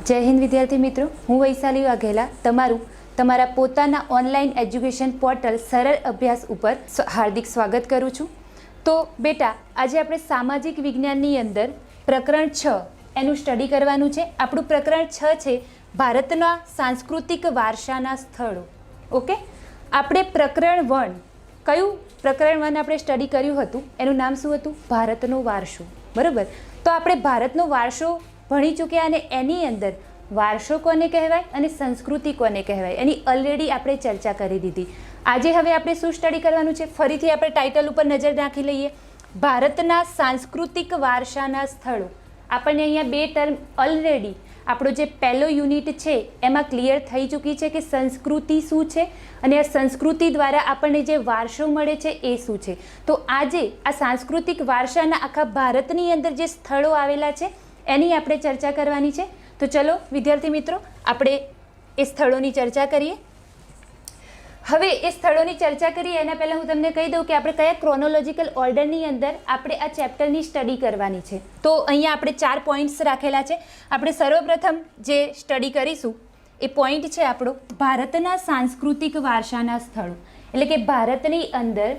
जय हिंद विद्यार्थी मित्रों, हूँ वैशाली वाघेला तमारा पोताना ऑनलाइन एज्युकेशन पोर्टल सरल अभ्यास पर हार्दिक स्वागत करूँ छूँ। तो बेटा, आज આપણે સામાજિક વિજ્ઞાનની અંદર પ્રકરણ 6 એનું સ્ટડી કરવાનું છે। આપણું પ્રકરણ 6 છે ભારતના સાંસ્કૃતિક વારસાના સ્થળો। ઓકે, આપણે પ્રકરણ 1 કયું પ્રકરણ 1 આપણે સ્ટડી કર્યું હતું, એનું નામ શું હતું? ભારતનો વારસો। બરાબર, તો આપણે ભારતનો વારસો ભણી ચૂક્યા અને એની અંદર વારસો કોને કહેવાય અને સંસ્કૃતિ કોને કહેવાય એની ઓલરેડી આપણે ચર્ચા કરી દીધી। આજે હવે આપણે શું સ્ટડી કરવાનું છે, ફરીથી આપણે ટાઇટલ ઉપર નજર નાખી લઈએ। ભારતના સાંસ્કૃતિક વારસાના સ્થળો। આપણને અહીંયા બે ટર્મ ઓલરેડી આપણો જે પહેલો યુનિટ છે એમાં ક્લિયર થઈ ચૂકી છે કે સંસ્કૃતિ શું છે અને આ સંસ્કૃતિ દ્વારા આપણને જે વારસો મળે છે એ શું છે। તો આજે આ સાંસ્કૃતિક વારસાના આખા ભારતની અંદર જે સ્થળો આવેલા છે એની આપણે ચર્ચા કરવાની છે। તો ચલો વિદ્યાર્થી મિત્રો, આપણે એ સ્થળોની ચર્ચા કરીએ। હવે એ સ્થળોની ચર્ચા કરીએ એના પહેલાં હું તમને કહી દઉં કે આપણે કયા ક્રોનોલોજીકલ ઓર્ડરની અંદર આપણે આ ચેપ્ટરની સ્ટડી કરવાની છે। તો અહીંયા આપણે 4 પોઈન્ટ્સ રાખેલા છે। આપણે સર્વપ્રથમ જે સ્ટડી કરીશું એ પોઈન્ટ છે આપણો ભારતના સાંસ્કૃતિક વારસાના સ્થળો, એટલે કે ભારતની અંદર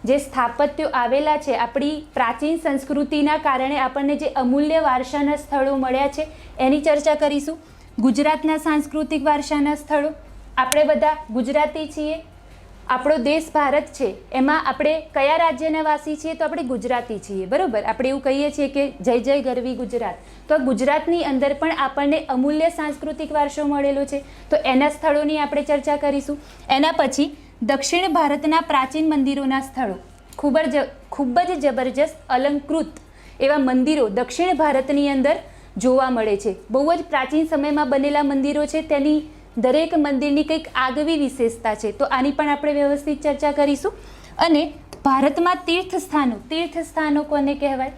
જે સ્થાપત્યો આવેલા છે, આપણી પ્રાચીન સંસ્કૃતિના કારણે આપણને જે અમૂલ્ય વારસાના સ્થળો મળ્યા છે એની ચર્ચા કરીશું। ગુજરાતના સાંસ્કૃતિક વારસાના સ્થળો, આપણે બધા ગુજરાતી છીએ, આપણો દેશ ભારત છે, એમાં આપણે કયા રાજ્યના વાસી છીએ? તો આપણે ગુજરાતી છીએ। બરાબર, આપણે એવું કહીએ છીએ કે જય જય ગરવી ગુજરાત। તો ગુજરાતની અંદર પણ આપણને અમૂલ્ય સાંસ્કૃતિક વારસો મળેલો છે, તો એના સ્થળોની આપણે ચર્ચા કરીશું। એના પછી દક્ષિણ ભારતના પ્રાચીન મંદિરોના સ્થળો, ખૂબ જ જબરજસ્ત અલંકૃત એવા મંદિરો દક્ષિણ ભારતની અંદર જોવા મળે છે। બહુ જ પ્રાચીન સમયમાં બનેલા મંદિરો છે, તેની દરેક મંદિરની કંઈક આગવી વિશેષતા છે, તો આની પણ આપણે વ્યવસ્થિત ચર્ચા કરીશું। અને ભારતમાં તીર્થસ્થાનો કોને કહેવાય?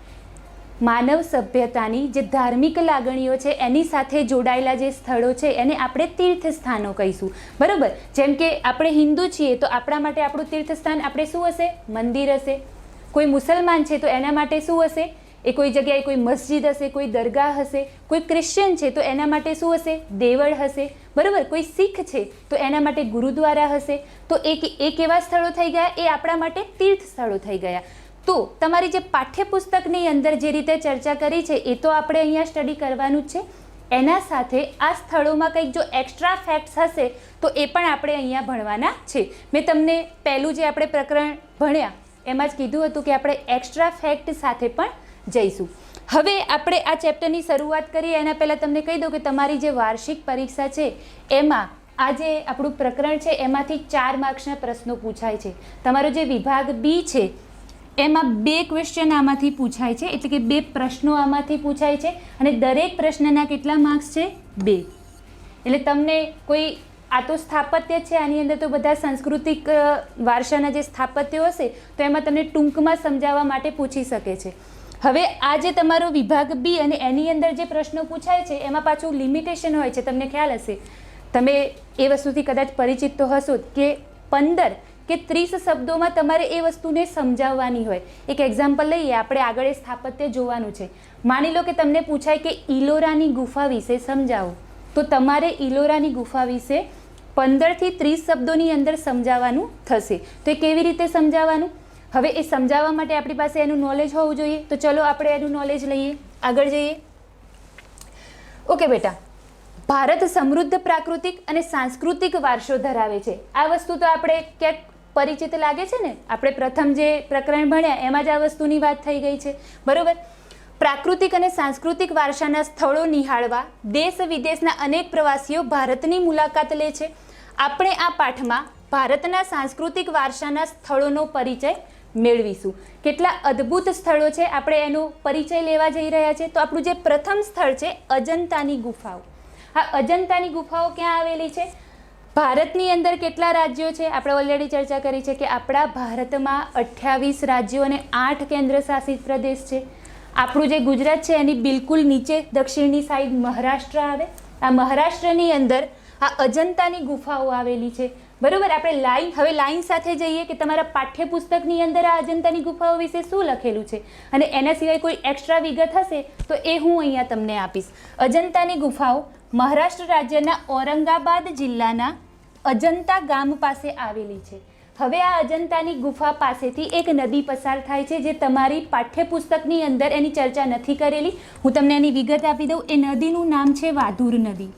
માનવ સભ્યતાની જે ધાર્મિક લાગણીઓ છે એની સાથે જોડાયેલા જે સ્થળો છે એને આપણે તીર્થસ્થાનો કહીશું। બરાબર, જેમ કે આપણે હિન્દુ છીએ તો આપણા માટે આપણું તીર્થસ્થાન આપણે શું હશે? મંદિર હશે। કોઈ મુસલમાન છે તો એના માટે શું હશે? એ કોઈ જગ્યાએ કોઈ મસ્જિદ હશે, કોઈ દરગાહ હશે। કોઈ ક્રિશ્ચિયન છે તો એના માટે શું હશે? દેવળ હશે। બરાબર, કોઈ શીખ છે તો એના માટે ગુરુદ્વારા હશે। તો એ કેવા સ્થળો થઈ ગયા? એ આપણા માટે તીર્થ સ્થળો થઈ ગયા। તો તમારી જે પાઠ્યપુસ્તકની અંદર જે રીતે ચર્ચા કરી છે એ તો આપણે અહીંયા સ્ટડી કરવાનું જ છે, એના સાથે આ સ્થળોમાં કંઈક જો એક્સ્ટ્રા ફેક્ટ્સ હશે તો એ પણ આપણે અહીંયા ભણવાના છે। મેં તમને પહેલું જે આપણે પ્રકરણ ભણ્યા એમાં જ કીધું હતું કે આપણે એક્સ્ટ્રા ફેક્ટ સાથે પણ જઈશું। હવે આપણે આ ચેપ્ટરની શરૂઆત કરીએ એના પહેલાં તમને કહી દઉં કે તમારી જે વાર્ષિક પરીક્ષા છે એમાં આ જે આપણું પ્રકરણ છે એમાંથી 4 માર્ક્સના પ્રશ્નો પૂછાય છે। તમારો જે વિભાગ બી છે એમાં 2 ક્વેશ્ચન આમાંથી પૂછાય છે, એટલે કે 2 પ્રશ્નો આમાંથી પૂછાય છે અને દરેક પ્રશ્નના કેટલા માર્ક્સ છે? 2। એટલે તમને કોઈ આ તો સ્થાપત્ય છે, આની અંદર તો બધા સાંસ્કૃતિક વારસાના જે સ્થાપત્યો હશે તો એમાં તમને ટૂંકમાં સમજાવવા માટે પૂછી શકે છે। હવે આ જે તમારો વિભાગ બી અને એની અંદર જે પ્રશ્નો પૂછાય છે એમાં પાછું લિમિટેશન હોય છે, તમને ખ્યાલ હશે, તમે એ વસ્તુથી કદાચ પરિચિત તો હશો કે 15 કે 30 શબ્દોમાં તમારે એ વસ્તુને સમજાવવાની હોય। એક એક્ઝામ્પલ લઈએ, આપણે આગળ એ સ્થાપત્ય જોવાનું છે। માની લો કે તમને પૂછાય કે ઈલોરાની ગુફા વિશે સમજાવો, તો તમારે ઈલોરાની ગુફા વિશે 15 થી 30 શબ્દોની અંદર સમજાવવાનું થશે। તો એ કેવી રીતે સમજાવવાનું? હવે એ સમજાવવા માટે આપણી પાસે એનું નોલેજ હોવું જોઈએ, તો ચલો આપણે એનું નોલેજ લઈએ, આગળ જઈએ। ઓકે બેટા, ભારત સમૃદ્ધ પ્રાકૃતિક અને સાંસ્કૃતિક વારસો ધરાવે છે। આ વસ્તુ તો આપણે ક્યાંક પરિચિત લાગે છે ને, આપણે પ્રથમ જે પ્રકરણ ભણ્યા એમાં જ આ વસ્તુની વાત થઈ ગઈ છે। બરોબર, પ્રાકૃતિક અને સાંસ્કૃતિક વારસાના સ્થળો નિહાળવા દેશ વિદેશના અનેક પ્રવાસીઓ ભારતની મુલાકાત લે છે। આપણે આ પાઠમાં ભારતના સાંસ્કૃતિક વારસાના સ્થળોનો પરિચય મેળવીશું। કેટલા અદ્ભુત સ્થળો છે, આપણે એનો પરિચય લેવા જઈ રહ્યા છે। તો આપણું જે પ્રથમ સ્થળ છે અજંતાની ગુફાઓ। આ અજંતાની ગુફાઓ ક્યાં આવેલી છે? ભારતની અંદર કેટલા રાજ્યો છે? આપણે ઓલરેડી ચર્ચા કરી છે કે આપણા ભારતમાં 28 રાજ્યો અને 8 કેન્દ્ર શાસિત પ્રદેશ છે। આપણું જે ગુજરાત છે એની બિલકુલ નીચે દક્ષિણની સાઈડ મહારાષ્ટ્ર આવે। આ મહારાષ્ટ્રની અંદર આ અજંતાની ગુફાઓ આવેલી છે। બરોબર, આપણે હવે લાઈન સાથે જઈએ કે તમારા પાઠ્યપુસ્તકની અંદર આ અજંતાની ગુફાઓ વિશે શું લખેલું છે અને એના સિવાય કોઈ એક્સ્ટ્રા વિગત હશે તો એ હું અહીંયા તમને આપીશ। અજંતાની ગુફાઓ મહારાષ્ટ્ર રાજ્યના ઔરંગાબાદ જિલ્લાના અજંતા ગામ પાસે આવેલી છે. હવે આ અજંતાની ગુફા પાસેથી એક નદી પસાર થાય છે, જે તમારી પાઠ્યપુસ્તકની અંદર એની ચર્ચા નથી કરેલી. હું તમને એની વિગત આપી દઉં. એ નદીનું નામ છે વાધુર નદી.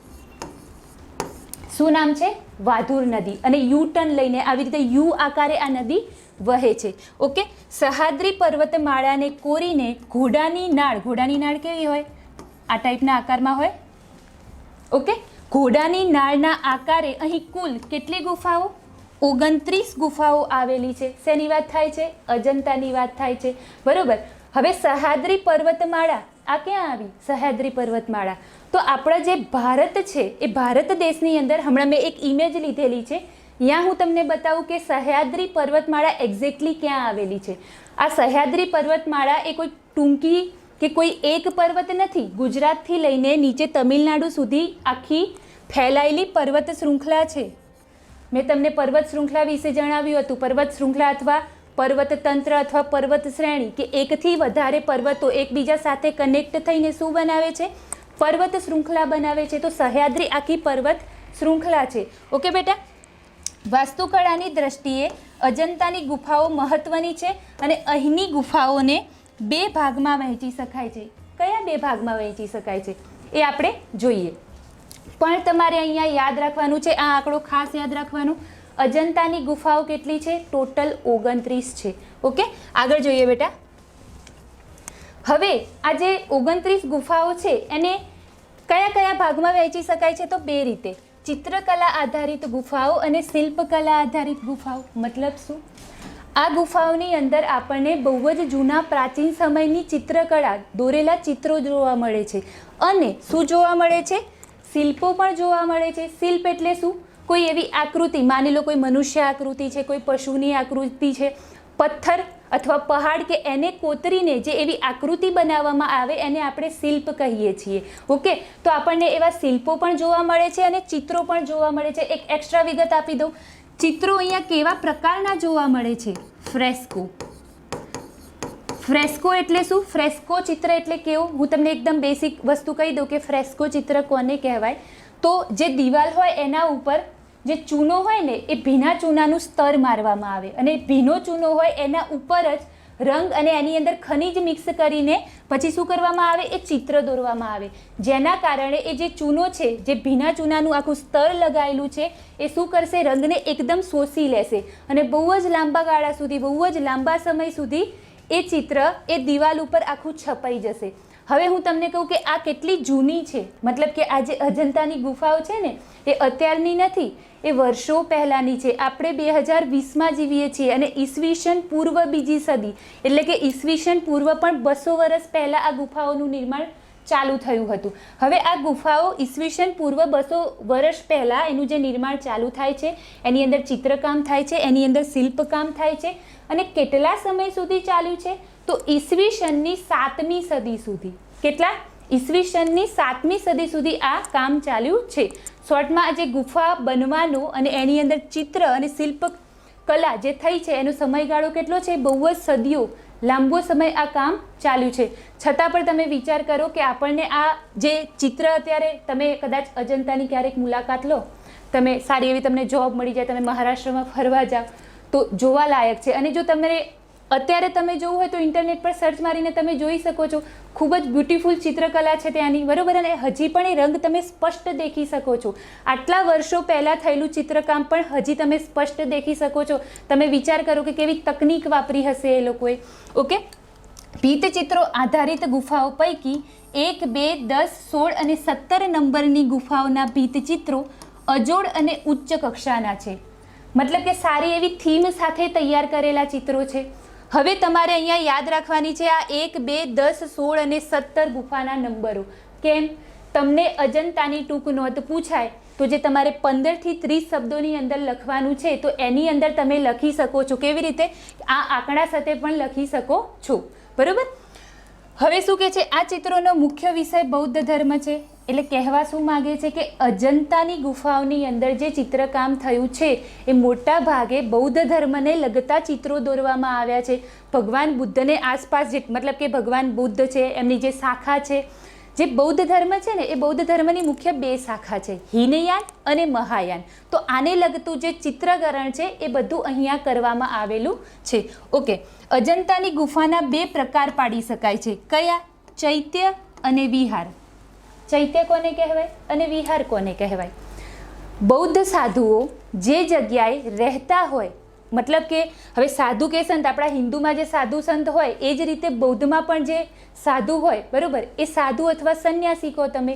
શું નામ છે? વાધુર નદી. અને યુ ટર્ન લઈને આવી રીતે યુ આકારે આ નદી વહે છે. ઓકે. સહ્યાદ્રી પર્વતમાળાને કોરીને ઘોડાની નાળ કેવી હોય? આ ટાઈપના આકારમાં હોય. ઓકે. ઘોડાની નાળના આકારે અહીં કુલ કેટલી ગુફાઓ? 29 ગુફાઓ આવેલી છે. શેની વાત થાય છે? અજંતાની વાત થાય છે. બરોબર. હવે સહ્યાદ્રી પર્વતમાળા આ ક્યાં આવી? સહ્યાદ્રી પર્વતમાળા તો આપણા જે ભારત છે એ ભારત દેશની અંદર, હમણાં મેં એક ઇમેજ લીધેલી છે, ત્યાં હું તમને બતાવું કે સહ્યાદ્રી પર્વતમાળા એક્ઝેક્ટલી ક્યાં આવેલી છે. આ સહ્યાદ્રી પર્વતમાળા એ કોઈ ટૂંકી કે કોઈ એક પર્વત નથી. ગુજરાતથી લઈને નીચે તમિલનાડુ સુધી આખી ફેલાયેલી પર્વત શૃંખલા છે. મેં તમને પર્વત શૃંખલા વિશે જણાવ્યું હતું. પર્વત શૃંખલા અથવા પર્વત તંત્ર અથવા પર્વત શ્રેણી કે એકથી વધારે પર્વતો એકબીજા સાથે કનેક્ટ થઈને શું બનાવે છે? પર્વત શૃંખલા બનાવે છે. તો સહ્યાદ્રી આખી પર્વત શૃંખલા છે. ઓકે બેટા. વાસ્તુકળાની દ્રષ્ટિએ અજંતાની ગુફાઓ મહત્વની છે અને અહીંની ગુફાઓને 2 ભાગમાં વહેંચી શકાય છે. કયા 2 ભાગમાં વહેંચી શકાય છે એ આપણે જોઈએ. પણ તમારે અહીંયા યાદ રાખવાનું છે, આ આંકડો ખાસ યાદ રાખવાનો. અજંતાની ગુફાઓ કેટલી છે? ટોટલ 29 છે. ઓકે. આગળ જોઈએ બેટા. હવે આ જે 29 ગુફાઓ છે એને કયા કયા ભાગમાં વહેંચી શકાય છે? તો 2 રીતે. ચિત્રકલા આધારિત ગુફાઓ અને શિલ્પકલા આધારિત ગુફાઓ. મતલબ શું? આ ગુફાઓની અંદર આપણને બહુ જ જૂના પ્રાચીન સમયની ચિત્રકળા, દોરેલા ચિત્રો જોવા મળે છે. અને શું જોવા મળે છે? શિલ્પો પણ જોવા મળે છે. શિલ્પ એટલે શું? કોઈ એવી આકૃતિ, માની લો કોઈ મનુષ્ય આકૃતિ છે, કોઈ પશુની આકૃતિ છે, પથ્થર અથવા પહાડ કે એને કોતરીને જે એવી આકૃતિ બનાવવામાં આવે એને આપણે શિલ્પ કહીએ છીએ. ઓકે. તો આપણને એવા શિલ્પો પણ જોવા મળે છે અને ચિત્રો પણ જોવા મળે છે. એક એક્સ્ટ્રા વિગત આપી દઉં. ચિત્રો અહીંયા કેવા પ્રકારના જોવા મળે છે? ફ્રેસ્કો. ફ્રેસ્કો એટલે શું? ફ્રેસ્કો ચિત્ર એટલે કેવું? હું તમને એકદમ બેસિક વસ્તુ કહી દઉં કે ફ્રેસ્કો ચિત્ર કોને કહેવાય. તો જે દિવાલ હોય એના ઉપર જે ચૂનો હોય ને એ ભીના ચૂનાનું સ્તર મારવામાં આવે અને ભીનો ચૂનો હોય એના ઉપર જ રંગ અને એની અંદર ખનિજ મિક્સ કરીને પછી શું કરવામાં આવે? એ ચિત્ર દોરવામાં આવે. જેના કારણે એ જે ચૂનો છે, જે ભીના ચૂનાનું આખું સ્તર લગાવેલું છે, એ શું કરશે? રંગને એકદમ શોષી લેશે અને બહુ જ લાંબા ગાળા સુધી, બહુ જ લાંબા સમય સુધી એ ચિત્ર એ દિવાલ ઉપર આખું છપાઈ જશે. હવે હું તમને કહું કે આ કેટલી જૂની છે. મતલબ કે આ જે અજંતાની ગુફાઓ છે ને એ અત્યારની નથી, એ વર્ષો પહેલાંની છે. આપણે 2020માં જીવીએ છીએ અને ઈસવીસન પૂર્વ 2જી સદી એટલે કે ઈસવીસન પૂર્વ પણ 200 વર્ષ પહેલાં આ ગુફાઓનું નિર્માણ ચાલુ થયું હતું. હવે આ ગુફાઓ ઈસવીસન પૂર્વ 200 વર્ષ પહેલાં એનું જે નિર્માણ ચાલુ થાય છે, એની અંદર ચિત્રકામ થાય છે, એની અંદર શિલ્પકામ થાય છે. અને કેટલા સમય સુધી ચાલ્યું છે? તો ઈસવીસનની 7મી સદી સુધી. કેટલા? ઈસવીસનની 7મી સદી સુધી આ કામ ચાલ્યું છે. શોર્ટમાં આ જે ગુફા બનવાનો અને એની અંદર ચિત્ર અને શિલ્પ કલા જે થઈ છે એનો સમયગાળો કેટલો છે? બહુ જ સદીઓ, લાંબો સમય આ કામ ચાલ્યું છે. છતાં પણ તમે વિચાર કરો કે આપણને આ જે ચિત્ર અત્યારે, તમે કદાચ અજંતાની ક્યારેક મુલાકાત લો, તમે સારી એવી તમને જોબ મળી જાય, તમે મહારાષ્ટ્રમાં ફરવા જાઓ તો જોવા લાયક છે. અને જો તમને અત્યારે તમે જોવું હોય તો ઇન્ટરનેટ પર સર્ચ મારીને તમે જોઈ શકો છો. ખૂબ જ બ્યુટીફુલ ચિત્રકલા છે ત્યાંની. બરાબર. અને હજી પણ એ રંગ તમે સ્પષ્ટ દેખી શકો છો. આટલા વર્ષો પહેલાં થયેલું ચિત્રકામ પણ હજી તમે સ્પષ્ટ દેખી શકો છો. તમે વિચાર કરો કે કેવી તકનિક વાપરી હશે એ લોકોએ. ઓકે. ભીંતચિત્રો આધારિત ગુફાઓ પૈકી 1, 2, 10, 16 અને 17 નંબરની ગુફાઓના ભીંતચિત્રો અજોડ અને ઉચ્ચ કક્ષાના છે. મતલબ કે સારી એવી થીમ સાથે તૈયાર કરેલા ચિત્રો છે. હવે તમારે અહીંયા યાદ રાખવાની છે આ 1, 2, 10, 16 અને 17 ગુફાના નંબરો. કેમ? તમને અજંતાની ટૂંક નોંધ પૂછાય તો જે તમારે 15 થી 30 શબ્દોની અંદર લખવાનું છે તો એની અંદર તમે લખી શકો છો. કેવી રીતે? આ આંકડા સાથે પણ લખી શકો છો. બરાબર. હવે શું કહે છે? આ ચિત્રોનો મુખ્ય વિષય બૌદ્ધ ધર્મ છે. એટલે કહેવા શું માગે છે કે અજંતાની ગુફાઓની અંદર જે ચિત્રકામ થયું છે એ મોટા ભાગે બૌદ્ધ ધર્મને લગતા ચિત્રો દોરવામાં આવ્યા છે. ભગવાન બુદ્ધને આસપાસ જે, મતલબ કે ભગવાન બુદ્ધ છે, એમની જે શાખા છે, જે બૌદ્ધ ધર્મ છે ને એ બૌદ્ધ ધર્મની મુખ્ય બે શાખા છે, હીનયાન અને મહાયાન. તો આને લગતું જે ચિત્રકરણ છે એ બધું અહીંયા કરવામાં આવેલું છે. ઓકે, અજંતાની ગુફાના બે પ્રકાર પાડી શકાય છે. કયા? ચૈત્ય અને વિહાર. ચૈત્ય કોને કહેવાય અને વિહાર કોને કહેવાય? બૌદ્ધ સાધુઓ જે જગ્યાએ રહેતા હોય, મતલબ કે હવે સાધુ કે સંત, આપણા હિન્દુમાં જે સાધુ સંત હોય એ જ રીતે બૌદ્ધમાં પણ જે સાધુ હોય, બરાબર, એ સાધુ અથવા સંન્યાસી કહો તમે,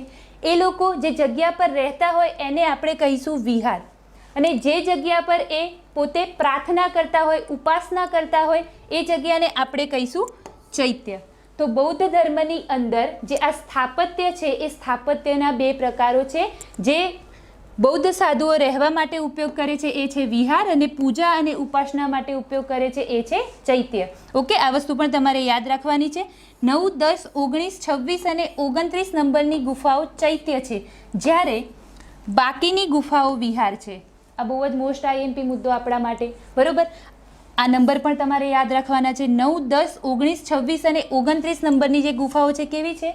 એ લોકો જે જગ્યા પર રહેતા હોય એને આપણે કહીશું વિહાર. અને જે જગ્યા પર એ પોતે પ્રાર્થના કરતા હોય, ઉપાસના કરતા હોય, એ જગ્યાને આપણે કહીશું ચૈત્ય. તો બૌદ્ધ ધર્મની અંદર જે આ સ્થાપત્ય છે એ સ્થાપત્યના બે પ્રકારો છે. જે બૌદ્ધ સાધુઓ રહેવા માટે ઉપયોગ કરે છે એ છે વિહાર, અને પૂજા અને ઉપાસના માટે ઉપયોગ કરે છે એ છે ચૈત્ય. ઓકે, આ વસ્તુ પણ તમારે યાદ રાખવાની છે. 9, 10, 19, 26 અને 29 નંબરની ગુફાઓ ચૈત્ય છે, જ્યારે બાકીની ગુફાઓ વિહાર છે. આ બહુ જ મોસ્ટ આઈએમપી મુદ્દો આપણા માટે, બરોબર. આ નંબર પણ તમારે યાદ રાખવાના છે. 9, 10, 19, 26 અને 29 નંબરની જે ગુફાઓ છે કેવી છે?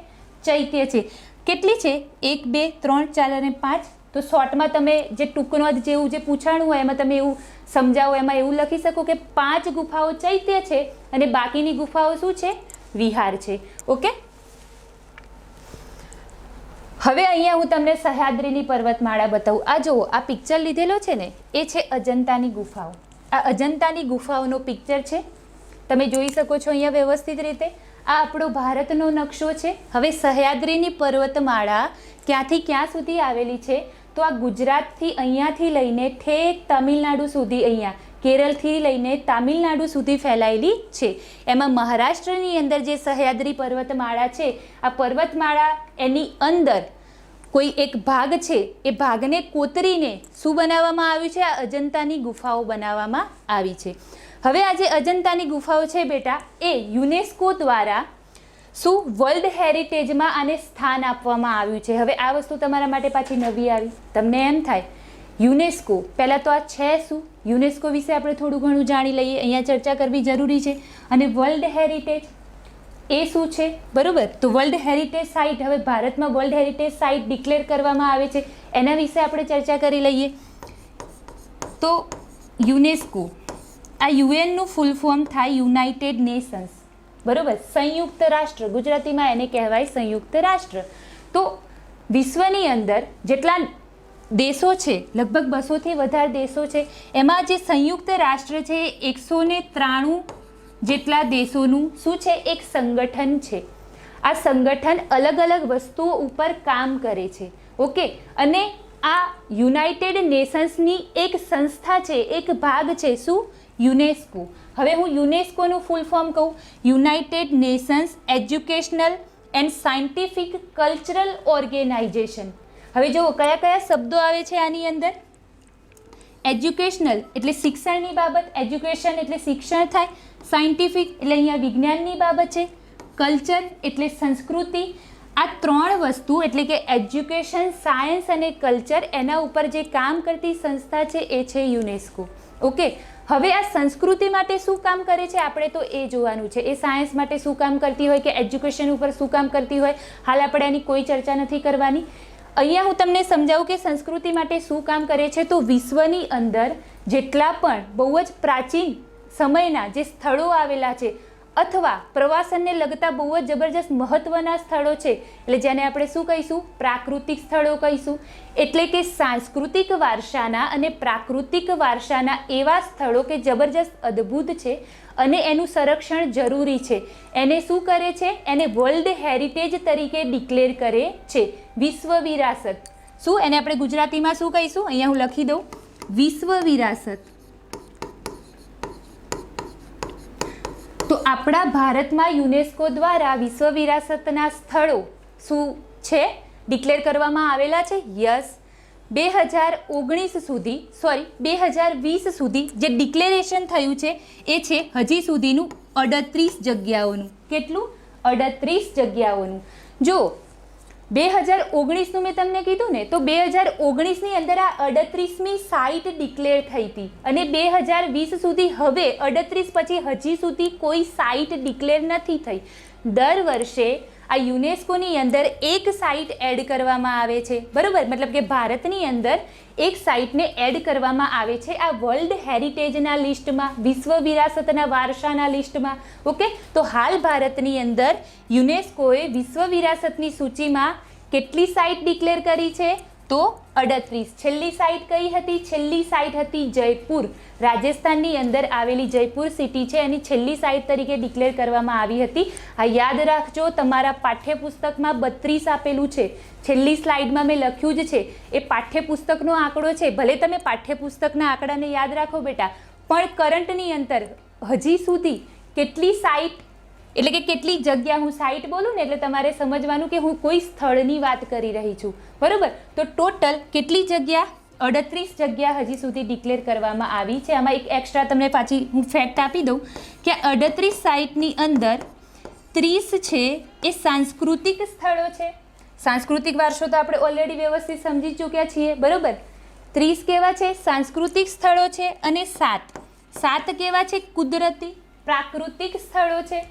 ચૈત્ય છે. કેટલી છે? 1, 2, 3, 4 અને 5. તો શોર્ટમાં તમે જે ટૂંકનોંધ જેવું જે પૂછાણું હોય એમાં તમે એવું સમજાવો, એમાં એવું લખી શકો કે 5 ગુફાઓ ચૈત્ય છે અને બાકીની ગુફાઓ શું છે? વિહાર છે. ઓકે, હવે અહીંયા હું તમને સહ્યાદ્રીની પર્વતમાળા બતાવું. આ જુઓ, આ પિક્ચર લીધેલો છે ને એ છે અજંતાની ગુફાઓ. આ અજંતાની ગુફાઓનો પિક્ચર છે, તમે જોઈ શકો છો અહીંયા વ્યવસ્થિત રીતે. આ આપણો ભારતનો નકશો છે. હવે સહ્યાદ્રીની પર્વતમાળા ક્યાંથી ક્યાં સુધી આવેલી છે? તો આ ગુજરાતથી અહીંયાથી લઈને ઠેક તમિલનાડુ સુધી, અહીંયા કેરળથી લઈને તામિલનાડુ સુધી ફેલાયેલી છે. એમાં મહારાષ્ટ્રની અંદર જે સહ્યાદ્રી પર્વતમાળા છે, આ પર્વતમાળા એની અંદર કોઈ એક ભાગ છે, એ ભાગને કોતરીને શું બનાવવામાં આવ્યું છે? આ અજંતાની ગુફાઓ બનાવવામાં આવી છે. હવે આ જે અજંતાની ગુફાઓ છે બેટા, એ યુનેસ્કો દ્વારા શું વર્લ્ડ હેરિટેજમાં આને સ્થાન આપવામાં આવ્યું છે. હવે આ વસ્તુ તમારા માટે પાછી નવી આવી. તમને એમ થાય યુનેસ્કો, પહેલાં તો આ છે શું? યુનેસ્કો વિશે આપણે થોડું ઘણું જાણી લઈએ, અહીંયા ચર્ચા કરવી જરૂરી છે. અને વર્લ્ડ હેરિટેજ એ શું છે? બરાબર, તો વર્લ્ડ હેરિટેજ સાઇટ, હવે ભારતમાં વર્લ્ડ હેરિટેજ સાઇટ ડિક્લેર કરવામાં આવે છે, એના વિશે આપણે ચર્ચા કરી લઈએ. તો યુનેસ્કો, આ યુએનનું ફૂલ ફોર્મ થાય યુનાઇટેડ નેશન્સ, બરોબર, સંયુક્ત રાષ્ટ્ર, ગુજરાતીમાં એને કહેવાય સંયુક્ત રાષ્ટ્ર. તો વિશ્વની અંદર જેટલા દેશો છે, લગભગ 200થી વધારે દેશો છે, એમાં જે સંયુક્ત રાષ્ટ્ર છે એ 193 જેટલા દેશોનું શું છે? એક સંગઠન છે. આ સંગઠન અલગ અલગ વસ્તુઓ ઉપર કામ કરે છે. ઓકે, અને આ યુનાઇટેડ નેશન્સની એક સંસ્થા છે, એક ભાગ છે. શું? યુનેસ્કો. હવે હું યુનેસ્કોનું ફૂલ ફોર્મ કહું, united nations educational and scientific cultural organization. હવે જુઓ કયા કયા શબ્દો આવે છે આની અંદર. એજ્યુકેશનલ એટલે શિક્ષણની બાબત, એજ્યુકેશન એટલે શિક્ષણ થાય, સાયન્ટિફિક એટલે અહીંયા વિજ્ઞાનની બાબત છે, કલ્ચર એટલે સંસ્કૃતિ. આ 3 વસ્તુ એટલે કે એજ્યુકેશન, સાયન્સ અને કલ્ચર, એના ઉપર જે કામ કરતી સંસ્થા છે એ છે યુનેસ્કો. ઓકે, હવે આ સંસ્કૃતિ માટે શું કામ કરે છે આપણે તો એ જોવાનું છે. એ સાયન્સ માટે શું કામ કરતી હોય કે એજ્યુકેશન ઉપર શું કામ કરતી હોય, હાલ આપણે એની કોઈ ચર્ચા નથી કરવાની. અહીંયા હું તમને સમજાવું કે સંસ્કૃતિ માટે શું કામ કરે છે. તો વિશ્વની અંદર જેટલા પણ બહુ જ પ્રાચીન સમયના જે સ્થળો આવેલા છે, અથવા પ્રવાસનને લગતા બહુ જ જબરજસ્ત મહત્ત્વના સ્થળો છે, એટલે જેને આપણે શું કહીશું? પ્રાકૃતિક સ્થળો કહીશું. એટલે કે સાંસ્કૃતિક વારસાના અને પ્રાકૃતિક વારસાના એવા સ્થળો કે જબરજસ્ત અદ્ભુત છે અને એનું સંરક્ષણ જરૂરી છે, એને શું કરે છે? એને વર્લ્ડ હેરિટેજ તરીકે ડિક્લેર કરે છે. વિશ્વ વિરાસત. શું એને આપણે ગુજરાતીમાં શું કહીશું? અહીંયા હું લખી દઉં, વિશ્વ વિરાસત. તો આપણા ભારતમાં યુનેસ્કો દ્વારા વિશ્વ વિરાસતના સ્થળો શું છે? ડિક્લેર કરવામાં આવેલા છે. યસ, 2019 સુધી, સોરી 2020 સુધી જે ડિક્લેરેશન થયું છે એ છે હજી સુધીનું 38 જગ્યાઓનું. કેટલું? 38 જગ્યાઓનું. જો 2019નું મેં તમને કીધું ને, તો 2019ની અંદર આ 38મી સાઇટ ડિક્લેર થઈ હતી અને 2020 સુધી હવે 38 પછી હજી સુધી કોઈ સાઇટ ડિક્લેર નથી થઈ. દર વર્ષે આ યુનેસ્કોની અંદર એક સાઇટ એડ કરવામાં આવે છે, બરાબર. મતલબ કે ભારતની અંદર એક સાઇટને એડ કરવામાં આવે છે આ વર્લ્ડ હેરિટેજના લિસ્ટમાં, વિશ્વ વિરાસતના વારસાના લિસ્ટમાં. ઓકે, તો હાલ ભારતની અંદર યુનેસ્કોએ વિશ્વ વિરાસતની સૂચિમાં કેટલી સાઇટ ડિક્લેર કરી છે? તો 38. છેલ્લી સાઇટ કઈ હતી? છેલ્લી સાઇટ હતી જયપુર, રાજસ્થાનની અંદર આવેલી જયપુર સિટી છે, એની છેલ્લી સાઇટ તરીકે ડિક્લેર કરવામાં આવી હતી. આ યાદ રાખજો, તમારા પાઠ્યપુસ્તકમાં 32 આપેલું છે. છેલ્લી સ્લાઇડમાં મેં લખ્યું જ છે, એ પાઠ્યપુસ્તકનો આંકડો છે. ભલે તમે પાઠ્યપુસ્તકના આંકડાને યાદ રાખો બેટા, પણ કરંટની અંદર હજી સુધી કેટલી સાઇટ, એટલે કે કેટલી જગ્યા, હું સાઇટ બોલું ને એટલે તમારે સમજવાનું કે હું કોઈ સ્થળની વાત કરી રહી છું, બરાબર. તો ટોટલ કેટલી જગ્યા? 38 જગ્યા હજી સુધી ડિક્લેર કરવામાં આવી છે. આમાં એક એક્સ્ટ્રા તમને પાછી હું ફેક્ટ આપી દઉં કે 38 સાઇટની અંદર 30 છે એ સાંસ્કૃતિક સ્થળો છે. સાંસ્કૃતિક વારસો તો આપણે ઓલરેડી વ્યવસ્થિત સમજી ચૂક્યા છીએ, બરાબર. 30 કેવા છે? સાંસ્કૃતિક સ્થળો છે. અને 7 કેવા છે? કુદરતી પ્રાકૃતિક સ્થળો છે.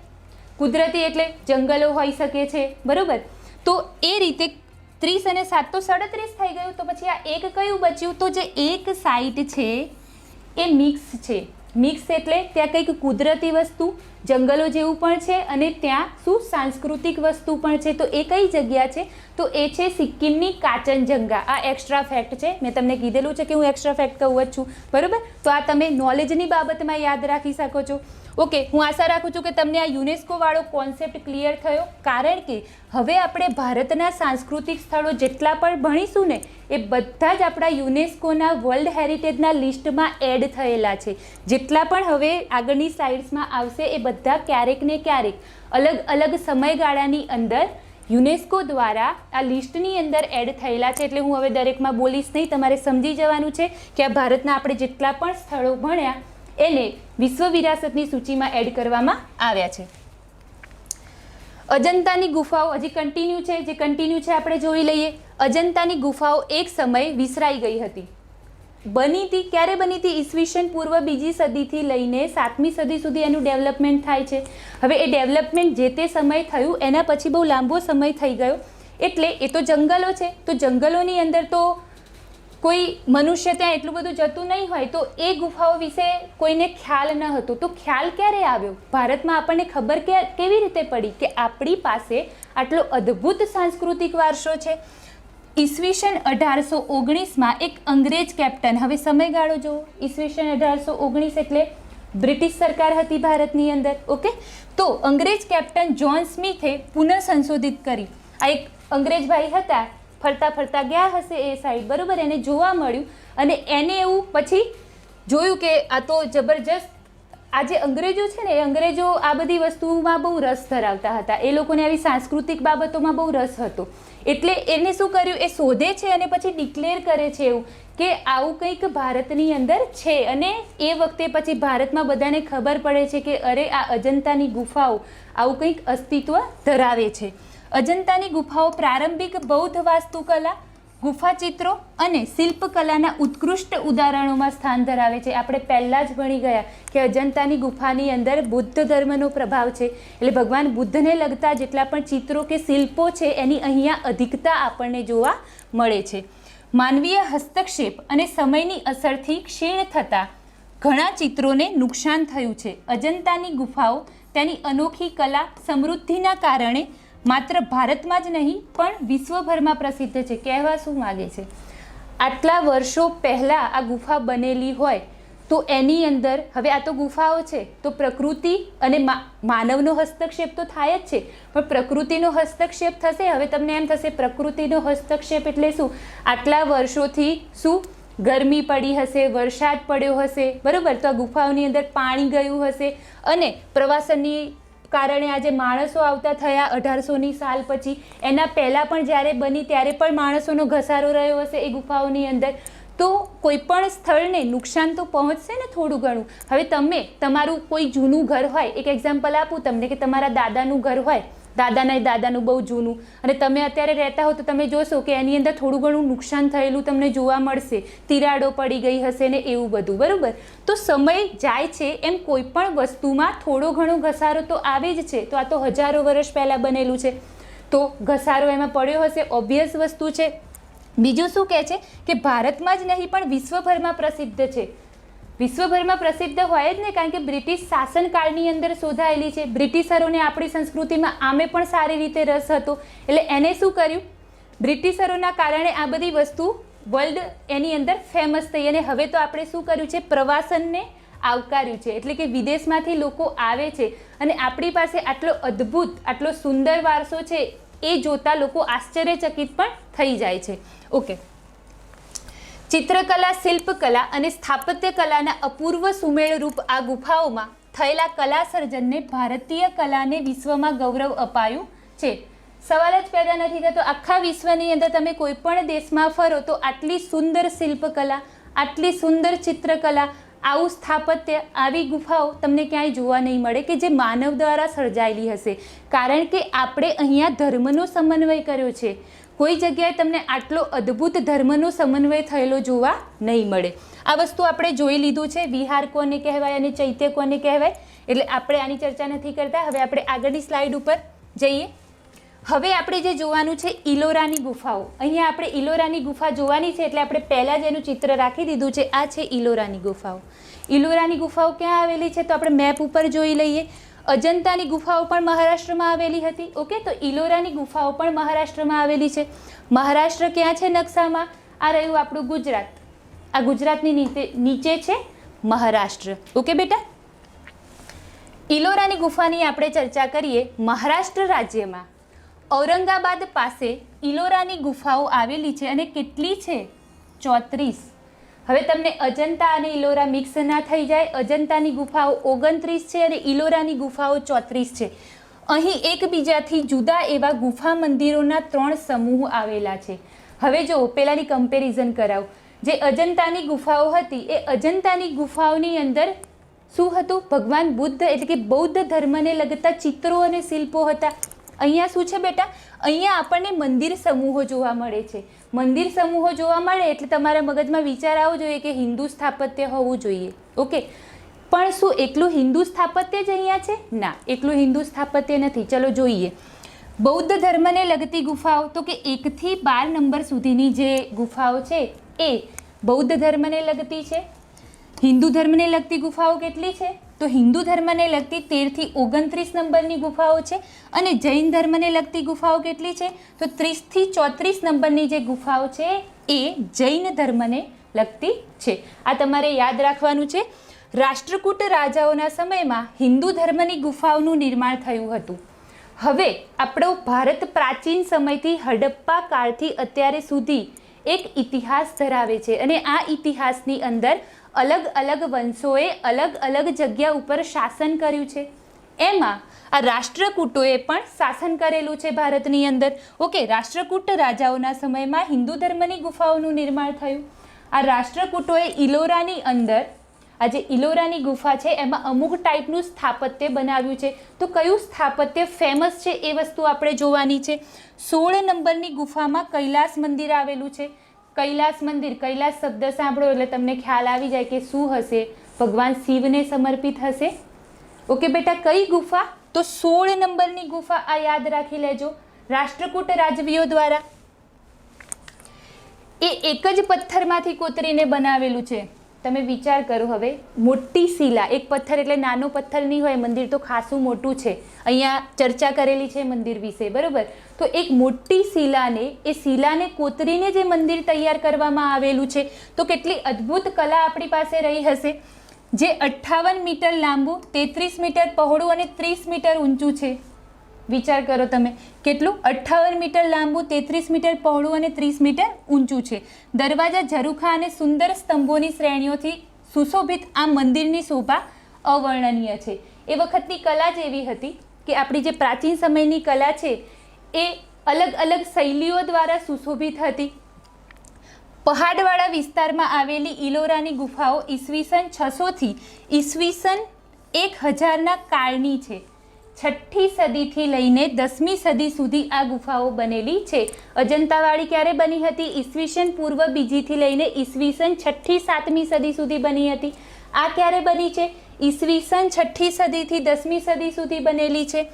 કુદરતી એટલે જંગલો હોઈ શકે છે, બરાબર. તો એ રીતે 30 અને 7 તો 37 થઈ ગયું. તો પછી આ એક કયું બચ્યું? તો જે એક સાઇટ છે એ મિક્સ છે. મિક્સ એટલે ત્યાં કંઈક કુદરતી વસ્તુ, જંગલો જેવું પણ છે, અને ત્યાં શું સાંસ્કૃતિક વસ્તુ પણ છે. તો એ કઈ જગ્યા છે? તો એ છે સિક્કિમની કાંચનજંગા. આ એક્સ્ટ્રા ફેક્ટ છે, મેં તમને કીધેલું છે કે હું એક્સ્ટ્રા ફેક્ટ કહું જ છું, બરાબર. તો આ તમે નોલેજની બાબતમાં યાદ રાખી શકો છો. ઓકે, હું આશા રાખું છું કે તમને આ યુનેસ્કોવાળો કોન્સેપ્ટ ક્લિયર થયો, કારણ કે હવે આપણે ભારતના સાંસ્કૃતિક સ્થળો જેટલા પણ ભણીશું ને એ બધા જ આપણા યુનેસ્કોના વર્લ્ડ હેરિટેજના લિસ્ટમાં એડ થયેલા છે. જેટલા પણ હવે આગળની સ્લાઇડ્સમાં આવશે એ બધા ક્યારેક ને ક્યારેક અલગ અલગ સમયગાળાની અંદર યુનેસ્કો દ્વારા આ લિસ્ટની અંદર એડ થયેલા છે. એટલે હું હવે દરેકમાં બોલીશ નહીં, તમારે સમજી જવાનું છે કે આ ભારતના આપણે જેટલા પણ સ્થળો ભણ્યા એને વિશ્વ વિરાસતની સૂચિમાં એડ કરવામાં આવ્યા છે. અજંતાની ગુફાઓ હજી કન્ટિન્યુ છે, જે કન્ટિન્યુ છે આપણે જોઈ લઈએ. અજંતાની ગુફાઓ એક સમયે વિસરાઈ ગઈ હતી. બની હતી ક્યારે? બની હતી ઈસવીસન પૂર્વ 2જી સદીથી લઈને 7મી સદી સુધી એનું ડેવલપમેન્ટ થાય છે. હવે એ ડેવલપમેન્ટ જે તે સમયે થયું એના પછી બહુ લાંબો સમય થઈ ગયો, એટલે એ તો જંગલો છે, તો જંગલોની અંદર તો કોઈ મનુષ્ય ત્યાં એટલું બધું જતું નહીં હોય, તો એ ગુફાઓ વિશે કોઈને ખ્યાલ ન હતો. તો ખ્યાલ ક્યારે આવ્યો? ભારતમાં આપણને ખબર કેવી રીતે પડી કે આપણી પાસે આટલો અદ્ભુત સાંસ્કૃતિક વારસો છે? ઈસવીસન 1819માં એક અંગ્રેજ કેપ્ટન, હવે સમયગાળો જુઓ, ઈસવીસન 1819 એટલે બ્રિટિશ સરકાર હતી ભારતની અંદર. ઓકે, તો અંગ્રેજ કેપ્ટન જ્હોન સ્મિથે પુનઃ સંશોધિત કરી. આ એક અંગ્રેજ ભાઈ હતા, ફરતા ફરતા ગયા હશે એ સાઈડ, બરાબર. એને જોવા મળ્યું અને એને એવું પછી જોયું કે આ તો જબરજસ્ત, આ જે અંગ્રેજો છે ને એ અંગ્રેજો આ બધી વસ્તુમાં બહુ રસ ધરાવતા હતા. એ લોકોને આવી સાંસ્કૃતિક બાબતોમાં બહુ રસ હતો. એટલે એને શું કર્યું? એ શોધે છે અને પછી ડિક્લેર કરે છે એવું કે આવું કંઈક ભારતની અંદર છે. અને એ વખતે પછી ભારતમાં બધાને ખબર પડે છે કે અરે આ અજંતાની ગુફાઓ આવું કંઈક અસ્તિત્વ ધરાવે છે. અજંતાની ગુફાઓ પ્રારંભિક બૌદ્ધ વાસ્તુકલા, ગુફા ચિત્રો અને શિલ્પકલાના ઉત્કૃષ્ટ ઉદાહરણોમાં સ્થાન ધરાવે છે. આપણે પહેલાં જ ભણી ગયા કે અજંતાની ગુફાની અંદર બુદ્ધ ધર્મનો પ્રભાવ છે, એટલે ભગવાન બુદ્ધને લગતા જેટલા પણ ચિત્રો કે શિલ્પો છે એની અહીંયા અધિકતા આપણને જોવા મળે છે. માનવીય હસ્તક્ષેપ અને સમયની અસરથી ક્ષીણ થતા ઘણા ચિત્રોને નુકસાન થયું છે. અજંતાની ગુફાઓ તેની અનોખી કલા સમૃદ્ધિના કારણે માત્ર ભારતમાં જ નહીં પણ વિશ્વભરમાં પ્રસિદ્ધ છે. કહેવા શું માગે છે? આટલા વર્ષો પહેલાં આ ગુફા બનેલી હોય તો એની અંદર, હવે આ તો ગુફાઓ છે તો પ્રકૃતિ અને માનવનો હસ્તક્ષેપ તો થાય જ છે, પણ પ્રકૃતિનો હસ્તક્ષેપ થશે. હવે તમને એમ થશે પ્રકૃતિનો હસ્તક્ષેપ એટલે શું? આટલા વર્ષોથી શું ગરમી પડી હશે, વરસાદ પડ્યો હશે, બરાબર. તો આ ગુફાઓની અંદર પાણી ગયું હશે અને પ્રવાસનની કારણે આજે માણસો આવતા થયા 1800ની સાલ પછી. એના પહેલાં પણ જ્યારે બની ત્યારે પણ માણસોનો ઘસારો રહ્યો હશે એ ગુફાઓની અંદર. તો કોઈ પણ સ્થળને નુકસાન તો પહોંચશે ને થોડું ઘણું. હવે તમે તમારું કોઈ જૂનું ઘર હોય, એક એક્ઝામ્પલ આપું તમને કે તમારા દાદાનું ઘર હોય, દાદાનું બહુ જૂનું, અને તમે અત્યારે રહેતા હો તો તમે જોશો કે એની અંદર થોડું ઘણું નુકસાન થયેલું તમને જોવા મળશે, તિરાડો પડી ગઈ હશે ને એવું બધું, બરાબર. તો સમય જાય છે એમ કોઈ પણ વસ્તુમાં થોડો ઘણો ઘસારો તો આવે જ છે. તો આ તો હજારો વર્ષ પહેલાં બનેલું છે. તો ઘસારો એમાં પડ્યો હશે, ઓબ્વિયસ વસ્તુ છે. બીજું શું કહે છે કે ભારતમાં જ નહીં પણ વિશ્વભરમાં પ્રસિદ્ધ છે. વિશ્વભરમાં પ્રસિદ્ધ હોય જ ને, કારણ કે બ્રિટિશ શાસનકાળની અંદર શોધાયેલી છે. બ્રિટિશરોને આપણી સંસ્કૃતિમાં આમે પણ સારી રીતે રસ હતો, એટલે એને શું કર્યું, બ્રિટિશરોના કારણે આ બધી વસ્તુ વર્લ્ડ એની અંદર ફેમસ થઈ. અને હવે તો આપણે શું કર્યું છે, પ્રવાસનને આવકાર્યું છે. એટલે કે વિદેશમાંથી લોકો આવે છે અને આપણી પાસે આટલો અદ્ભુત, આટલો સુંદર વારસો છે, એ જોતા લોકો આશ્ચર્યચકિત પણ થઈ જાય છે. ઓકે, ચિત્રકલા, શિલ્પકલા અને સ્થાપત્ય કલાના અપૂર્વ સુમેળરૂપ આ ગુફાઓમાં થયેલા કલા સર્જનને ભારતીય કલાને વિશ્વમાં ગૌરવ અપાયું છે. સવાલ જ પેદા નથી થતો, આખા વિશ્વની અંદર તમે કોઈ પણ દેશમાં ફરો તો આટલી સુંદર શિલ્પકલા, આટલી સુંદર ચિત્રકલા, આવું સ્થાપત્ય, આવી ગુફાઓ તમને ક્યાંય જોવા નહીં મળે કે જે માનવ દ્વારા સર્જાયેલી હશે. કારણ કે આપણે અહીંયા ધર્મનો સમન્વય કર્યો છે. કોઈ જગ્યાએ તમને આટલો અદ્ભુત ધર્મનો સમન્વય થયેલો જોવા નહીં મળે. આ વસ્તુ આપણે જોઈ લીધું છે, વિહાર કોને કહેવાય અને ચૈત્ય કોને કહેવાય, એટલે આપણે આની ચર્ચા નથી કરતા. હવે આપણે આગળની સ્લાઇડ ઉપર જઈએ. હવે આપણે જે જોવાનું છે ઇલોરાની ગુફાઓ. અહીંયા આપણે ઇલોરાની ગુફા જોવાની છે, એટલે આપણે પહેલાં જ એનું ચિત્ર રાખી દીધું છે. આ છે ઇલોરાની ગુફાઓ. ઇલોરાની ગુફાઓ ક્યાં આવેલી છે તો આપણે મેપ ઉપર જોઈ લઈએ. અજંતાની ગુફાઓ પણ મહારાષ્ટ્રમાં આવેલી હતી. ઓકે, તો ઇલોરાની ગુફાઓ પણ મહારાષ્ટ્રમાં આવેલી છે. મહારાષ્ટ્ર ક્યાં છે નકશામાં? આ રહ્યું આપણું ગુજરાત. આ ગુજરાતની નીચે છે મહારાષ્ટ્ર. ઓકે બેટા, ઇલોરાની ગુફાની આપણે ચર્ચા કરીએ. મહારાષ્ટ્ર રાજ્યમાં ઔરંગાબાદ પાસે ઇલોરાની ગુફાઓ આવેલી છે અને કેટલી છે? 34. હવે તમને અજંતા અને ઇલોરા મિક્સ ના થઈ જાય. અજંતાની ગુફાઓ 29 છે અને ઇલોરાની ગુફાઓ 34 છે. અહીં એકબીજાથી જુદા એવા ગુફા મંદિરોના 3 સમૂહ આવેલા છે. હવે જો પેલાની કમ્પેરિઝન કરાવું. જે અજંતાની ગુફાઓ હતી એ અજંતાની ગુફાઓની અંદર શું હતું? ભગવાન બુદ્ધ એટલે કે બૌદ્ધ ધર્મને લગતા ચિત્રો અને શિલ્પો હતા. અહીંયા શું છે બેટા? અહીંયા આપણને મંદિર સમૂહો જોવા મળે છે. મંદિર સમૂહો જોવા મળે એટલે તમારા મગજમાં વિચાર આવવો જોઈએ કે હિન્દુ સ્થાપત્ય હોવું જોઈએ. ઓકે, પણ શું એકલું હિન્દુ સ્થાપત્ય જ અહીંયા છે? ના, એકલું હિન્દુ સ્થાપત્ય નથી. ચલો જોઈએ. બૌદ્ધ ધર્મને લગતી ગુફાઓ, તો કે 1 થી 12 નંબર સુધીની જે ગુફાઓ છે એ બૌદ્ધ ધર્મને લગતી છે. હિન્દુ ધર્મને લગતી ગુફાઓ કેટલી છે? તો હિન્દુ ધર્મને લગતી 13 થી 29 નંબરની ગુફાઓ છે. અને જૈન ધર્મને લગતી ગુફાઓ કેટલી છે? તો 30 થી 34 નંબરની જે ગુફાઓ છે એ જૈન ધર્મને લગતી છે. આ તમારે યાદ રાખવાનું છે. રાષ્ટ્રકૂટ રાજાઓના સમયમાં હિન્દુ ધર્મની ગુફાઓનું નિર્માણ થયું હતું. હવે આપણો ભારત પ્રાચીન સમયથી હડપ્પા કાળથી અત્યારે સુધી એક ઇતિહાસ ધરાવે છે અને આ ઇતિહાસની અંદર અલગ અલગ વંશોએ અલગ અલગ જગ્યા ઉપર શાસન કર્યું છે. એમાં આ રાષ્ટ્રકૂટોએ પણ શાસન કરેલું છે ભારતની અંદર. ઓકે, રાષ્ટ્રકૂટ રાજાઓના સમયમાં હિન્દુ ધર્મની ગુફાઓનું નિર્માણ થયું. આ રાષ્ટ્રકૂટોએ ઇલોરાની અંદર, આ જે ઇલોરાની ગુફા છે એમાં અમુક ટાઈપનું સ્થાપત્ય બનાવ્યું છે. તો કયું સ્થાપત્ય ફેમસ છે એ વસ્તુ આપણે જોવાની છે. 16 નંબરની ગુફામાં કૈલાસ મંદિર આવેલું છે. કૈલાસ મંદિર, કૈલાસ શબ્દ સાંભળો એટલે તમને ખ્યાલ આવી જાય કે શું હશે? ભગવાન શિવને સમર્પિત હશે. ઓકે બેટા, કઈ ગુફા? તો 16 નંબરની ગુફા. આ યાદ રાખી લેજો. રાષ્ટ્રકૂટ રાજવીઓ દ્વારા એ એક જ પથ્થરમાંથી કોતરીને બનાવેલું છે. તમે વિચાર કરો. હવે મોટી શિલા, એક પથ્થર એટલે નાનો પથ્થર નહીં હોય, મંદિર તો ખાસું મોટું છે. અહીંયા ચર્ચા કરેલી છે મંદિર વિશે, બરોબર? તો એક મોટી શિલાને, એ શિલાને કોતરીને જે મંદિર તૈયાર કરવામાં આવેલું છે, તો કેટલી અદ્ભુત કલા આપણી પાસે રહી હશે. જે 58 મીટર લાંબુ, 33 મીટર પહોળું અને 30 મીટર ઊંચું છે. વિચાર કરો તમે, કેટલું? 58 મીટર લાંબુ, 33 મીટર પહોળું અને 30 મીટર ઊંચું છે. દરવાજા, ઝરૂખા અને સુંદર સ્તંભોની શ્રેણીઓથી સુશોભિત આ મંદિરની શોભા અવર્ણનીય છે. એ વખતની કલા જ એવી હતી કે આપણી જે પ્રાચીન સમયની કલા છે એ અલગ અલગ શૈલીઓ દ્વારા સુશોભિત હતી. પહાડવાળા વિસ્તારમાં આવેલી ઇલોરાની ગુફાઓ ઈસવીસન 600 થી ઈસવીસન 1000ના કાળની છે. 6ઠ્ઠી સદીથી લઈને 10મી સદી સુધી આ ગુફાઓ બનેલી છે. અજંતાવાળી ક્યારે બની હતી? ઈસવીસન પૂર્વ 2થી લઈને ઈસવીસન 6ઠ્ઠી 7મી સદી સુધી બની હતી. આ ક્યારે બની છે? ઈસવીસન 6ઠ્ઠી સદીથી 10મી સદી સુધી બનેલી છે.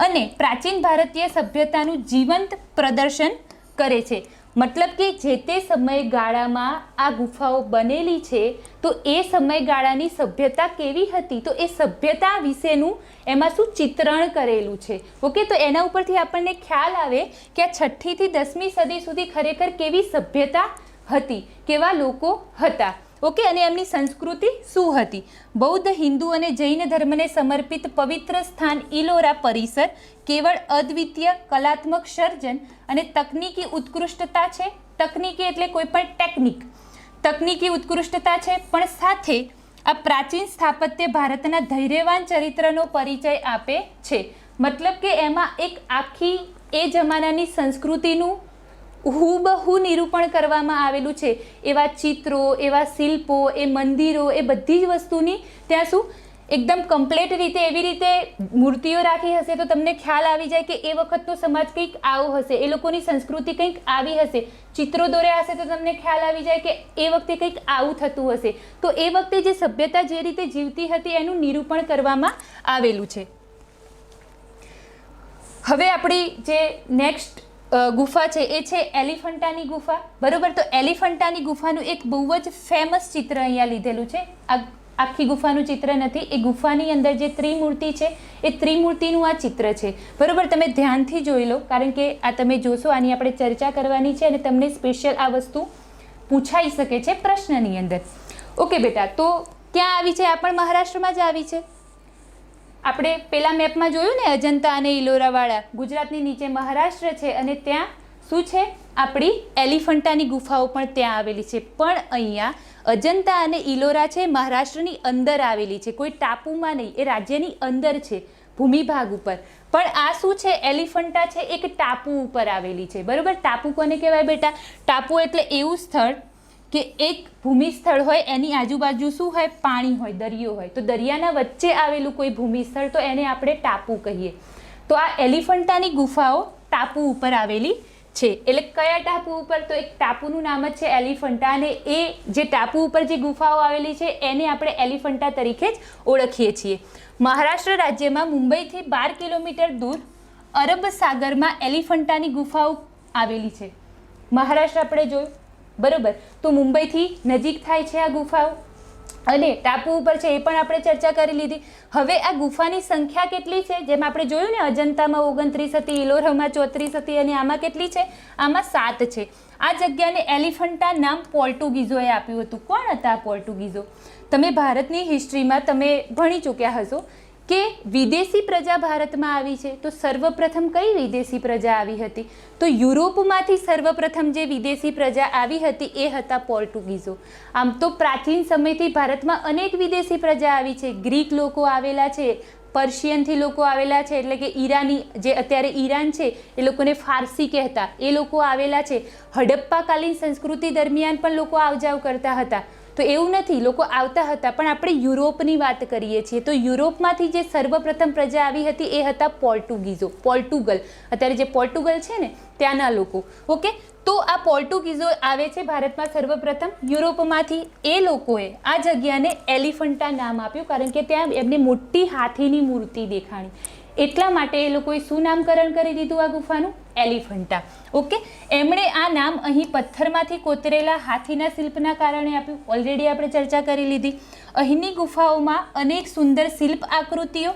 અને પ્રાચીન ભારતીય સભ્યતાનું જીવંત પ્રદર્શન કરે છે. મતલબ કે જે તે સમયગાળામાં આ ગુફાઓ બનેલી છે તો એ સમયગાળાની સભ્યતા કેવી હતી, તો એ સભ્યતા વિશેનું એમાં શું ચિત્રણ કરેલું છે. ઓકે, તો એના ઉપરથી આપણને ખ્યાલ આવે કે આ 6ઠ્ઠી થી 10મી સદી સુધી ખરેખર કેવી સભ્યતા હતી, કેવા લોકો હતા. ઓકે, અને એમની સંસ્કૃતિ શું હતી. બૌદ્ધ, હિન્દુ અને જૈન ધર્મને સમર્પિત પવિત્ર સ્થાન ઇલોરા પરિસર કેવળ અદ્વિતીય કલાત્મક સર્જન અને તકનીકી ઉત્કૃષ્ટતા છે. તકનીકી એટલે કોઈ પણ ટેકનિક, તકનીકી ઉત્કૃષ્ટતા છે, પણ સાથે આ પ્રાચીન સ્થાપત્ય ભારતના ધૈર્યવાન ચરિત્રનો પરિચય આપે છે. મતલબ કે એમાં એક આખી એ જમાનાની સંસ્કૃતિનું હુબહુ નિરૂપણ કરવામાં આવેલું છે. એવા ચિત્રો, એવા શિલ્પો, એ મંદિરો, એ બધી જ વસ્તુની ત્યાં શું એકદમ કમ્પ્લીટ રીતે એવી રીતે મૂર્તિઓ રાખી હશે તો તમને ખ્યાલ આવી જાય કે એ વખતનો સમાજ કંઈક આવો હશે, એ લોકોની સંસ્કૃતિ કંઈક આવી હશે. ચિત્રો દોર્યા હશે તો તમને ખ્યાલ આવી જાય કે એ વખતે કંઈક આવું થતું હશે. તો એ વખતે જે સભ્યતા જે રીતે જીવતી હતી એનું નિરૂપણ કરવામાં આવેલું છે. હવે આપણી જે નેક્સ્ટ ગુફા છે એ છે એલિફન્ટાની ગુફા. બરોબર, તો એલિફન્ટાની ગુફાનું એક બહુ જ ફેમસ ચિત્ર અહીંયા લીધેલું છે. આ આખી ગુફાનું ચિત્ર નથી, એ ગુફાની અંદર જે ત્રિમૂર્તિ છે એ ત્રિમૂર્તિનું આ ચિત્ર છે. બરોબર, તમે ધ્યાનથી જોઈ લો, કારણ કે આ તમે જોશો આની આપણે ચર્ચા કરવાની છે અને તમને સ્પેશિયલ આ વસ્તુ પૂછાઈ શકે છે પ્રશ્નની અંદર. ઓકે બેટા, તો ક્યાં આવી છે? આ પણ મહારાષ્ટ્રમાં જ આવી છે. આપણે પેલા મેપમાં જોયું ને અજંતા અને ઇલોરાવાળા, ગુજરાતની નીચે મહારાષ્ટ્ર છે અને ત્યાં શું છે? આપણી એલિફન્ટાની ગુફાઓ પણ ત્યાં આવેલી છે. પણ અહીંયા અજંતા અને ઇલોરા છે મહારાષ્ટ્રની અંદર આવેલી છે, કોઈ ટાપુમાં નહીં, એ રાજ્યની અંદર છે, ભૂમિભાગ ઉપર. પણ આ શું છે? એલિફન્ટા છે એક ટાપુ ઉપર આવેલી છે. બરોબર, ટાપુ કોને કહેવાય બેટા? ટાપુ એટલે એવું સ્થળ કે એક ભૂમિ સ્થળ હોય, એની આજુબાજુ શું હોય? પાણી હોય, દરિયો હોય. તો દરિયાના વચ્ચે આવેલું કોઈ ભૂમિ સ્થળ, તો એને આપણે ટાપુ કહીએ. તો આ એલિફન્ટાની ગુફાઓ ટાપુ ઉપર આવેલી છે. એટલે કયા ટાપુ ઉપર? તો એક ટાપુનું નામ જ છે એલિફન્ટા, અને એ જે ટાપુ ઉપર જે ગુફાઓ આવેલી છે એને આપણે એલિફન્ટા તરીકે જ ઓળખીએ છીએ. મહારાષ્ટ્ર રાજ્યમાં મુંબઈથી 12 કિલોમીટર દૂર અરબ સાગરમાં એલિફન્ટાની ગુફાઓ આવેલી છે. મહારાષ્ટ્ર આપણે જોયું, બરોબર, તો મુંબઈથી નજીક થાય છે આ ગુફાઓ અને ટાપુ ઉપર છે એ પણ આપણે ચર્ચા કરી લીધી. હવે આ ગુફાની સંખ્યા કેટલી છે? જેમ આપણે જોયું ને અજંતામાં 29 હતી, ઇલોરામાં 34 હતી અને આમાં કેટલી છે? આમાં 7 છે. આ જગ્યાને એલિફન્ટા નામ પોર્ટુગીઝોએ આપ્યું હતું. કોણ હતા આ પોર્ટુગીઝો? તમે ભારતની હિસ્ટ્રીમાં તમે ભણી ચૂક્યા હશો કે વિદેશી પ્રજા ભારતમાં આવી છે. તો સર્વપ્રથમ કઈ વિદેશી પ્રજા આવી હતી? તો યુરોપમાંથી સર્વપ્રથમ જે વિદેશી પ્રજા આવી હતી એ હતા પોર્ટુગીઝો. આમ તો પ્રાચીન સમયથી ભારતમાં અનેક વિદેશી પ્રજા આવી છે. ગ્રીક લોકો આવેલા છે, પર્શિયનથી લોકો આવેલા છે, એટલે કે ઈરાની, જે અત્યારે ઈરાન છે એ લોકોને ફારસી કહેતા, એ લોકો આવેલા છે. હડપ્પાકાલીન સંસ્કૃતિ દરમિયાન પણ લોકો આવજાવ કરતા હતા. તો એવું નથી, લોકો આવતા હતા, પણ આપણે યુરોપની વાત કરીએ છીએ. તો યુરોપમાંથી જે સર્વપ્રથમ પ્રજા આવી હતી એ હતા પોર્ટુગીઝો, પોર્ટુગલ. અત્યારે જે પોર્ટુગલ છે ને ત્યાંના લોકો. ઓકે, તો આ પોર્ટુગીઝો આવે છે ભારતમાં સર્વપ્રથમ યુરોપમાંથી. એ લોકોએ આ જગ્યાને એલિફન્ટા નામ આપ્યું, કારણ કે ત્યાં એમને મોટી હાથીની મૂર્તિ દેખાણી. એટલા માટે એ લોકોએ શું નામકરણ કરી દીધું આ ગુફાનું? એલિફન્ટા. ઓકે, એમણે આ નામ અહીં પથ્થરમાંથી કોતરેલા હાથીના શિલ્પના કારણે આપ્યું. ઓલરેડી આપણે ચર્ચા કરી લીધી. અહીંની ગુફાઓમાં અનેક સુંદર શિલ્પ આકૃતિઓ,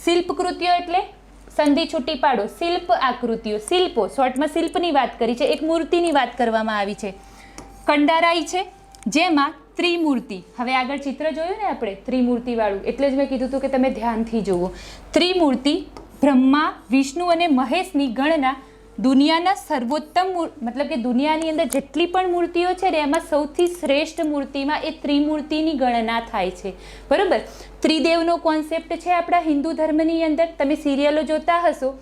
શિલ્પકૃતિઓ એટલે સંધિ છૂટી પાડો, શિલ્પ આકૃતિઓ, શિલ્પો, શોર્ટમાં શિલ્પની વાત કરી છે, એક મૂર્તિની વાત કરવામાં આવી છે, કંડારાઈ છે, જેમાં ત્રિમૂર્તિ. હવે આગળ ચિત્ર જોયું ને આપણે ત્રિમૂર્તિવાળું, એટલે જ મેં કીધું હતું કે તમે ધ્યાનથી જુઓ. ત્રિમૂર્તિ બ્રહ્મા, વિષ્ણુ અને મહેશની ગણના દુનિયાના સર્વોત્તમ, મતલબ કે દુનિયાની અંદર જેટલી પણ મૂર્તિઓ છે ને એમાં સૌથી શ્રેષ્ઠ મૂર્તિમાં એ ત્રિમૂર્તિની ગણના થાય છે. બરાબર, ત્રિદેવનો કોન્સેપ્ટ છે આપણા હિન્દુ ધર્મની અંદર. તમે સિરિયલો જોતા હશો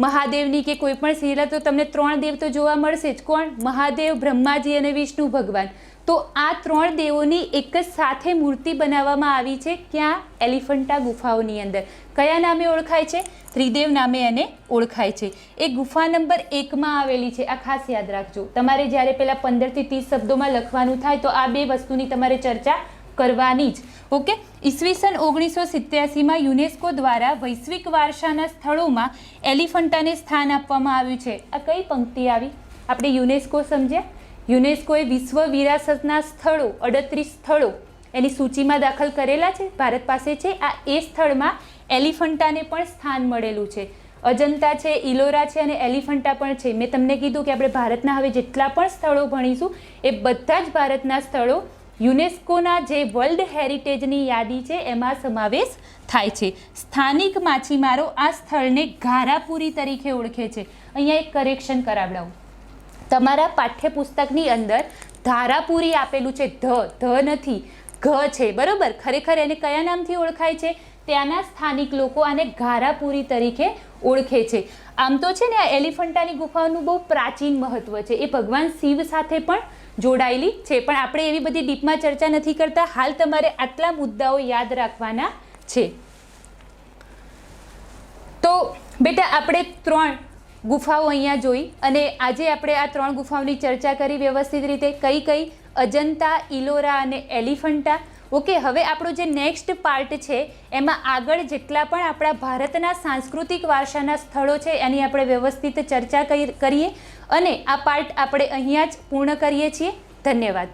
મહાદેવની કે કોઈ પણ સિરિયલ, તો તમને 3 દેવ તો જોવા મળશે જ. કોણ? મહાદેવ, બ્રહ્માજી અને વિષ્ણુ ભગવાન. તો આ 3 દેવોની એક જ સાથે મૂર્તિ બનાવવામાં આવી છે. ક્યાં? એલિફન્ટા ગુફાઓની અંદર. કયા નામે ઓળખાય છે? ત્રિદેવ નામે એને ઓળખાય છે. એ ગુફા નંબર 1માં આવેલી છે. આ ખાસ યાદ રાખજો. તમારે જ્યારે પેલા 15 થી 30 શબ્દોમાં લખવાનું થાય તો આ 2 વસ્તુની તમારે ચર્ચા કરવાની જ. ઓકે, ઈસવીસન 1987માં યુનેસ્કો દ્વારા વૈશ્વિક વારસાના સ્થળોમાં એલિફન્ટાને સ્થાન આપવામાં આવ્યું છે. આ કઈ પંક્તિ આવી? આપણે યુનેસ્કો સમજ્યા. યુનેસ્કોએ વિશ્વ વિરાસતના સ્થળો 38 સ્થળો એની સૂચિમાં દાખલ કરેલા છે, ભારત પાસે છે. આ એ સ્થળમાં એલિફન્ટાને પણ સ્થાન મળેલું છે. અજંતા છે, ઇલોરા છે અને એલિફન્ટા પણ છે. મેં તમને કીધું કે આપણે ભારતના હવે જેટલા પણ સ્થળો ભણીશું એ બધા જ ભારતના સ્થળો યુનેસ્કોના જે વર્લ્ડ હેરિટેજની યાદી છે એમાં સમાવેશ થાય છે. સ્થાનિક માછીમારો આ સ્થળને ઘારાપુરી તરીકે ઓળખે છે. અહીંયા એક કરેક્શન કરાવડાવું. તમારા પાઠ્યપુસ્તકની અંદર ધારાપુરી આપેલું છે, ધ નથી, ઘ છે, બરોબર. ખરેખર એને કયા નામથી ઓળખાય છે? ત્યાંના સ્થાનિક લોકો આને ઘારાપુરી તરીકે ઓળખે છે. આમ તો છે ને આ એલિફન્ટાની ગુફાઓનું બહુ પ્રાચીન મહત્વ છે. એ ભગવાન શિવ સાથે પણ જોડાયેલી છે, પણ આપણે એવી બધી ડીપમાં ચર્ચા નથી કરતા. હાલ તમારે આટલા મુદ્દાઓ યાદ રાખવાના છે. તો બેટા આપણે 3 ગુફાઓ અહીંયા જોઈ અને આજે આપણે આ 3 ગુફાઓની ચર્ચા કરી વ્યવસ્થિત રીતે. કઈ? અજંતા, ઇલોરા અને એલિફન્ટા. ઓકે, હવે આપણો જે નેક્સ્ટ પાર્ટ છે એમાં આગળ જેટલા પણ આપણા ભારતના સાંસ્કૃતિક વારસાના સ્થળો છે એની આપણે વ્યવસ્થિત ચર્ચા કરીએ અને આ પાર્ટ આપણે અહીંયા જ પૂર્ણ કરીએ છીએ. ધન્યવાદ.